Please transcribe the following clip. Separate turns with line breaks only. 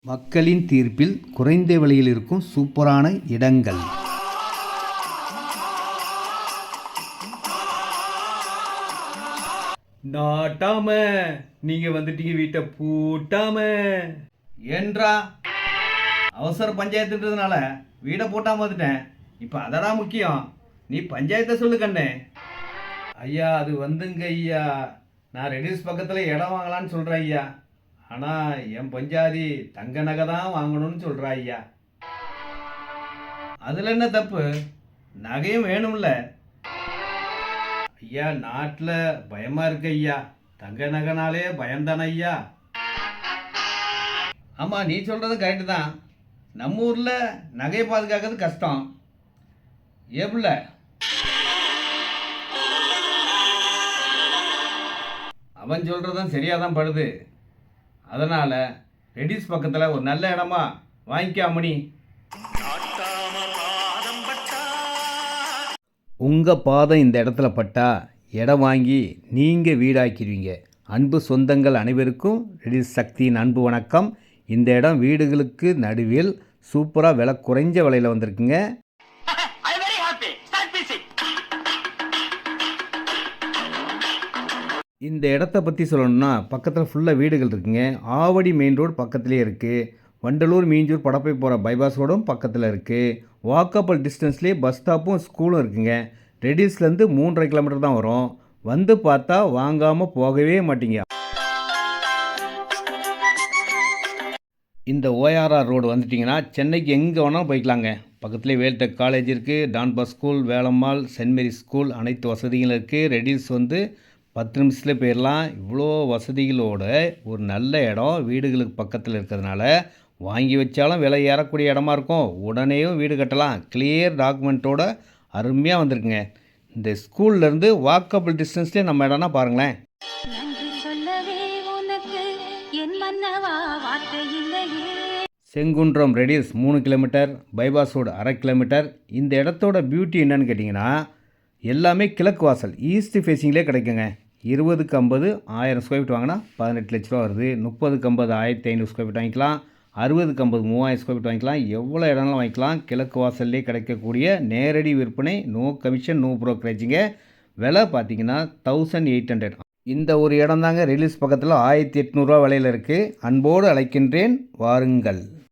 மக்களின் தீர்ப்பில் குறைந்த விலையில் இருக்கும் சூப்பரான இடங்கள். நாட்டாம நீங்க வந்துட்டீங்க, வீட்டை பூட்டாம. ஏன்றா அவசர பஞ்சாயத்துன்றதுனால வீடை பூட்டாம வந்துட்டேன். இப்போ அதடா முக்கியம், நீ பஞ்சாயத்தை சொல்லு கண்ணே. ஐயா அது வந்துங்க ஐயா, நான் ரெடியூஸ் பக்கத்தில் இடம் வாங்கலான்னு சொல்கிறேன் ஐயா. ஆனால் என் பஞ்சாதி தங்க நகை தான் வாங்கணும்னு சொல்கிறா ஐயா. அதில் என்ன தப்பு, நகையும் வேணும்ல ஐயா. நாட்டில் பயமாக இருக்கு ஐயா, தங்க நகைனாலே பயம்தானே ஐயா. ஆமாம், நீ சொல்கிறது கரெக்டு தான். நம்ம ஊரில் நகையை பாதுகாக்கிறது கஷ்டம். ஏப்புல அவன் சொல்கிறதும் சரியாக தான் படுது. அதனால் ரெடிஸ் பக்கத்தில் ஒரு நல்ல இடமா வாங்கிக்காமணி. உங்கள் பாதம் இந்த இடத்துல பட்டா இடம் வாங்கி நீங்கள் வீடாக்கிடுவீங்க. அன்பு சொந்தங்கள் அனைவருக்கும் ரெடிஸ் சக்தியின் அன்பு வணக்கம். இந்த இடம் வீடுகளுக்கு நடுவில் சூப்பராக விலை குறைஞ்ச விலையில் வந்திருக்குங்க. இந்த இடத்த பற்றி சொல்லணும்னா பக்கத்தில் ஃபுல்லாக வீடுகள் இருக்குங்க. ஆவடி மெயின் ரோடு பக்கத்துலேயே இருக்குது. வண்டலூர் மீஞ்சூர் படப்பை போகிற பைபாஸ் ரோடும் பக்கத்தில் இருக்குது. வாக்கபிள் டிஸ்டன்ஸ்லேயே பஸ் ஸ்டாப்பும் ஸ்கூலும் இருக்குங்க. ரெடிஸ்லேருந்து 3.5 கிலோமீட்டர் தான் வரும். வந்து பார்த்தா வாங்காமல் போகவே மாட்டீங்க. இந்த ஓஆர்ஆர் ரோடு வந்துட்டிங்கன்னா சென்னைக்கு எங்கே வேணாலும் போய்க்கலாங்க. பக்கத்துலேயே வேல்டெக் காலேஜ் இருக்குது, Don Bosco school, Velammal, saint Mary's school, அனைத்து வசதிகளும் இருக்குது. ரெடிஸ் 10 நிமிஷத்தில் போயிடலாம். இவ்வளோ வசதிகளோட ஒரு நல்ல இடம் வீடுகளுக்கு பக்கத்தில் இருக்கிறதுனால வாங்கி வச்சாலும் விலை ஏறக்கூடிய இடமா இருக்கும். உடனேயும் வீடு கட்டலாம். கிளியர் டாக்குமெண்ட்டோட அருமையாக வந்திருக்குங்க. இந்த ஸ்கூல்லேருந்து வாக்கபிள் டிஸ்டன்ஸ்லேயே நம்ம இடம்னா பாருங்களேன். Sengundram reduce 3 kilometre, bypass road 1/2 kilometre. இந்த இடத்தோட பியூட்டி என்னன்னு கேட்டிங்கன்னா எல்லாமே கிழக்கு வாசல் ஈஸ்ட் ஃபேஸிங்லேயே கிடைக்குங்க. 20க்கு 50 1000 ஸ்கொயர் ஃபீட் வாங்கினா 18 லட்ச ரூபா வருது. 30க்கு 50 1500 ஸ்கொயர் ஃபீட் வாங்கிக்கலாம். 60க்கு 50 3000 ஸ்கொயர் ஃபீட் வாங்கிக்கலாம். எவ்வளோ இடம்லாம் வாங்கிக்கலாம். கிழக்கு வாசல்லே கிடைக்கக்கூடிய நேரடி விற்பனை, நோ கமிஷன், நோ ப்ரோக்கரேஜிங்க. விலை பார்த்தீங்கன்னா 1800. இந்த ஒரு இடம் தாங்க ரிலீஸ் பக்கத்தில் 1800 ரூபா விலையில் இருக்குது. அன்போடு அழைக்கின்றேன், வாருங்கள்.